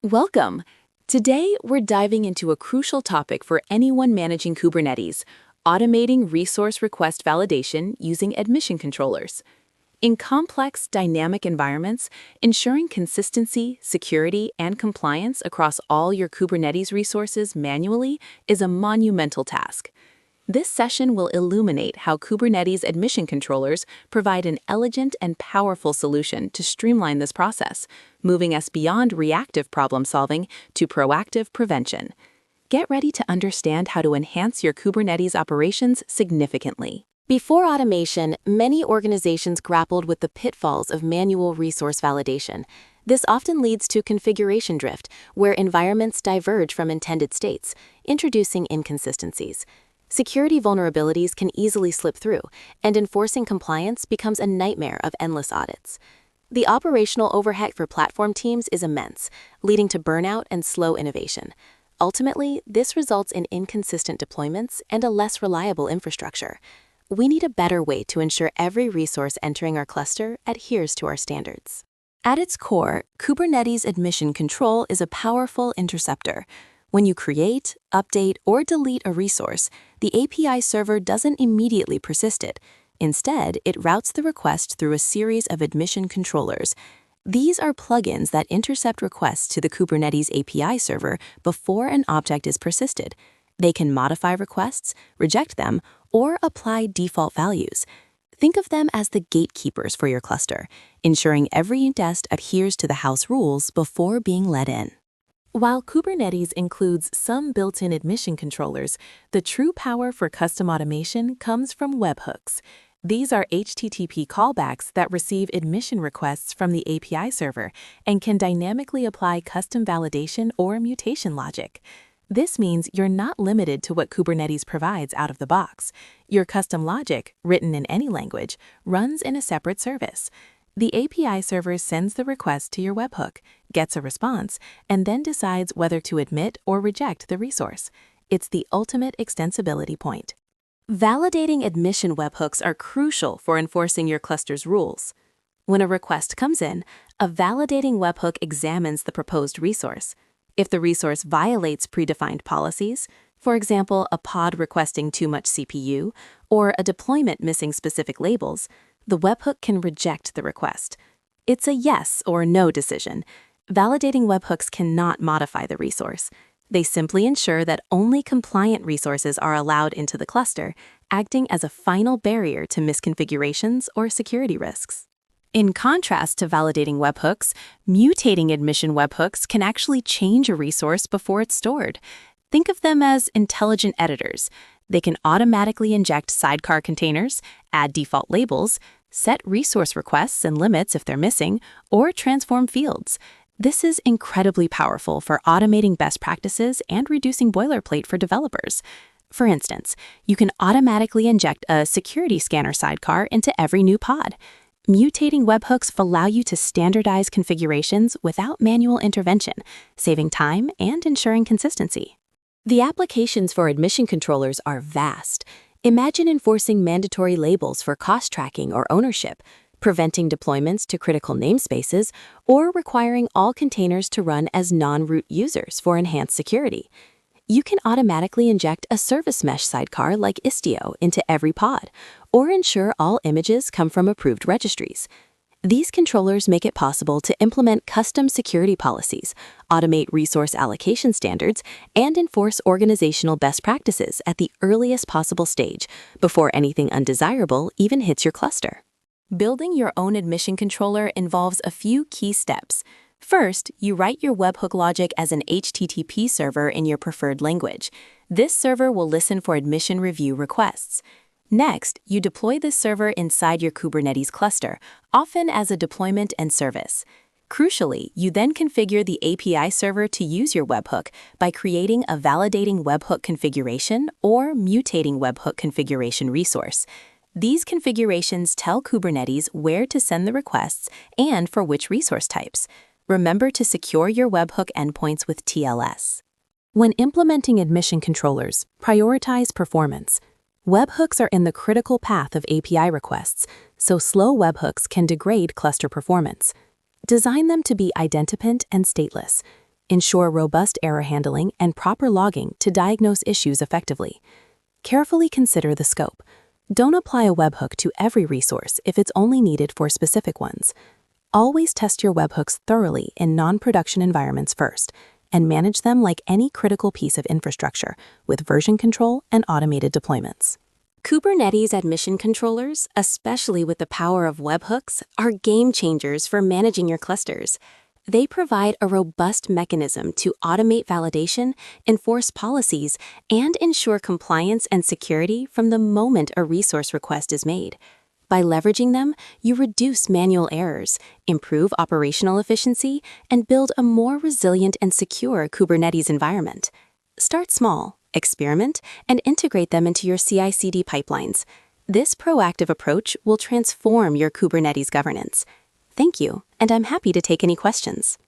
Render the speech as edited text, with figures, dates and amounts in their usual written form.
Welcome! Today, we're diving into a crucial topic for anyone managing Kubernetes: automating resource request validation using admission controllers. In complex, dynamic environments, ensuring consistency, security, and compliance across all your Kubernetes resources manually is a monumental task. This session will illuminate how Kubernetes admission controllers provide an elegant and powerful solution to streamline this process, moving us beyond reactive problem-solving to proactive prevention. Get ready to understand how to enhance your Kubernetes operations significantly. Before automation, many organizations grappled with the pitfalls of manual resource validation. This often leads to configuration drift, where environments diverge from intended states, introducing inconsistencies. Security vulnerabilities can easily slip through, and enforcing compliance becomes a nightmare of endless audits. The operational overhead for platform teams is immense, leading to burnout and slow innovation. Ultimately, this results in inconsistent deployments and a less reliable infrastructure. We need a better way to ensure every resource entering our cluster adheres to our standards. At its core, Kubernetes admission control is a powerful interceptor. When you create, update, or delete a resource, the API server doesn't immediately persist it. Instead, it routes the request through a series of admission controllers. These are plugins that intercept requests to the Kubernetes API server before an object is persisted. They can modify requests, reject them, or apply default values. Think of them as the gatekeepers for your cluster, ensuring every guest adheres to the house rules before being let in. While Kubernetes includes some built-in admission controllers, the true power for custom automation comes from webhooks. These are HTTP callbacks that receive admission requests from the API server and can dynamically apply custom validation or mutation logic. This means you're not limited to what Kubernetes provides out of the box. Your custom logic, written in any language, runs in a separate service. The API server sends the request to your webhook, gets a response, and then decides whether to admit or reject the resource. It's the ultimate extensibility point. Validating admission webhooks are crucial for enforcing your cluster's rules. When a request comes in, a validating webhook examines the proposed resource. If the resource violates predefined policies, for example, a pod requesting too much CPU, or a deployment missing specific labels, the webhook can reject the request. It's a yes or no decision. Validating webhooks cannot modify the resource. They simply ensure that only compliant resources are allowed into the cluster, acting as a final barrier to misconfigurations or security risks. In contrast to validating webhooks, mutating admission webhooks can actually change a resource before it's stored. Think of them as intelligent editors. They can automatically inject sidecar containers, add default labels, set resource requests and limits if they're missing, or transform fields. This is incredibly powerful for automating best practices and reducing boilerplate for developers. For instance, you can automatically inject a security scanner sidecar into every new pod. Mutating webhooks allow you to standardize configurations without manual intervention, saving time and ensuring consistency. The applications for admission controllers are vast. Imagine enforcing mandatory labels for cost tracking or ownership, preventing deployments to critical namespaces, or requiring all containers to run as non-root users for enhanced security. You can automatically inject a service mesh sidecar like Istio into every pod, or ensure all images come from approved registries. These controllers make it possible to implement custom security policies, automate resource allocation standards, and enforce organizational best practices at the earliest possible stage, before anything undesirable even hits your cluster. Building your own admission controller involves a few key steps. First, you write your webhook logic as an HTTP server in your preferred language. This server will listen for admission review requests. Next, you deploy this server inside your Kubernetes cluster, often as a deployment and service. Crucially, you then configure the API server to use your webhook by creating a validating webhook configuration or mutating webhook configuration resource. These configurations tell Kubernetes where to send the requests and for which resource types. Remember to secure your webhook endpoints with TLS. When implementing admission controllers, prioritize performance. Webhooks are in the critical path of API requests, so slow webhooks can degrade cluster performance. Design them to be idempotent and stateless. Ensure robust error handling and proper logging to diagnose issues effectively. Carefully consider the scope. Don't apply a webhook to every resource if it's only needed for specific ones. Always test your webhooks thoroughly in non-production environments first, and manage them like any critical piece of infrastructure with version control and automated deployments. Kubernetes admission controllers, especially with the power of webhooks, are game changers for managing your clusters. They provide a robust mechanism to automate validation, enforce policies, and ensure compliance and security from the moment a resource request is made. By leveraging them, you reduce manual errors, improve operational efficiency, and build a more resilient and secure Kubernetes environment. Start small, experiment, and integrate them into your CI/CD pipelines. This proactive approach will transform your Kubernetes governance. Thank you, and I'm happy to take any questions.